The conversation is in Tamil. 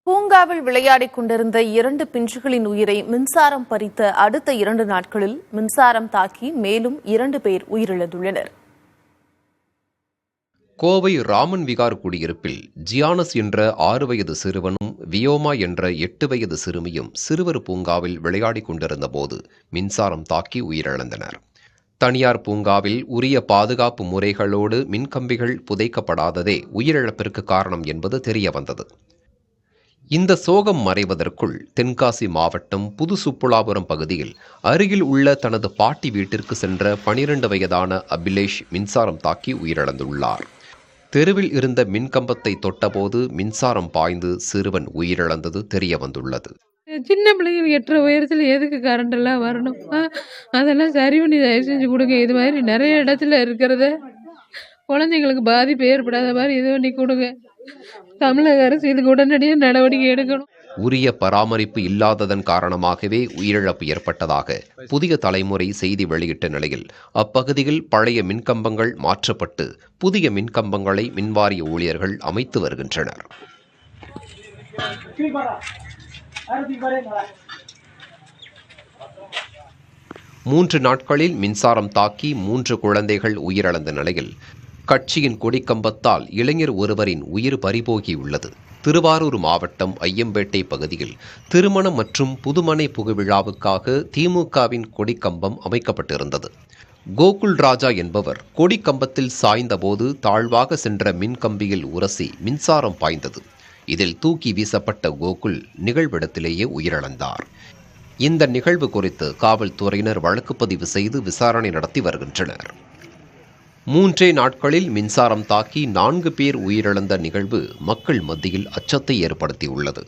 பூங்காவில் விளையாடிக் கொண்டிருந்த 2 பிஞ்சுகளின் உயிரை மின்சாரம் பறித்த அடுத்த 2 நாட்களில் மின்சாரம் தாக்கி மேலும் 2 பேர் உயிரிழந்துள்ளனர். கோவை ராமன் விகார் குடியிருப்பில் ஜியானஸ் என்ற 6 வயது சிறுவனும் வியோமா என்ற 8 வயது சிறுமியும் சிறுவர் பூங்காவில் விளையாடிக் கொண்டிருந்த போது மின்சாரம் தாக்கி உயிரிழந்தனர். தனியார் பூங்காவில் உரிய பாதுகாப்பு முறைகளோடு மின்கம்பிகள் புதைக்கப்படாததே உயிரிழப்பிற்கு காரணம் என்பது தெரியவந்தது. இந்த சோகம் மறைவதற்குள் தென்காசி மாவட்டம் புதுசுப்புலாபுரம் பகுதியில் அருகில் உள்ள தனது பாட்டி வீட்டிற்கு சென்ற 12 வயதான அபிலேஷ் மின்சாரம் தாக்கி உயிரிழந்துள்ளார். தெருவில் இருந்த மின்கம்பத்தை தொட்டபோது மின்சாரம் பாய்ந்து சிறுவன் உயிரிழந்தது தெரிய வந்துள்ளது. சின்ன பிள்ளைங்களுக்கு 8 உயரத்தில் எதுக்கு கரண்ட் எல்லாம் வரணும்? அதெல்லாம் சரி பண்ணி தயவு செஞ்சு கொடுங்க. இது மாதிரி நிறைய இடத்துல இருக்கிறத குழந்தைங்களுக்கு பாதிப்பு ஏற்படாத மாதிரி இது பண்ணி கொடுங்க. தமிழக அரசு இதுக்கு உடனடியாக நடவடிக்கை எடுக்கணும். உரிய பராமரிப்பு இல்லாததன் காரணமாகவே உயிரிழப்பு ஏற்பட்டதாக புதிய தலைமுறை செய்தி வெளியிட்ட நிலையில் அப்பகுதியில் பழைய மின்கம்பங்கள் மாற்றப்பட்டு புதிய மின்கம்பங்களை மின்வாரிய ஊழியர்கள் அமைத்து வருகின்றனர். 3 நாட்களில் மின்சாரம் தாக்கி 3 குழந்தைகள் உயிரிழந்த நிலையில் கட்சியின் கொடிக்கம்பத்தால் இளைஞர் ஒருவரின் உயிர் பறிபோகியுள்ளது. திருவாரூர் மாவட்டம் ஐயம்பேட்டை பகுதியில் திருமணம் மற்றும் புதுமனை புகுவிழாவுக்காக திமுகவின் கொடிக்கம்பம் அமைக்கப்பட்டிருந்தது. கோகுல் ராஜா என்பவர் கொடிக்கம்பத்தில் சாய்ந்தபோது தாழ்வாக சென்ற மின்கம்பியில் உரசி மின்சாரம் பாய்ந்தது. இதில் தூக்கி வீசப்பட்ட கோகுல் நிகழ்விடத்திலேயே உயிரிழந்தார். இந்த நிகழ்வு குறித்து காவல்துறையினர் வழக்கு பதிவு செய்து விசாரணை நடத்தி வருகின்றனர். 3 நாட்களில் மின்சாரம் தாக்கி 4 பேர் உயிரிழந்த நிகழ்வு மக்கள் மத்தியில் அச்சத்தை ஏற்படுத்தியுள்ளது.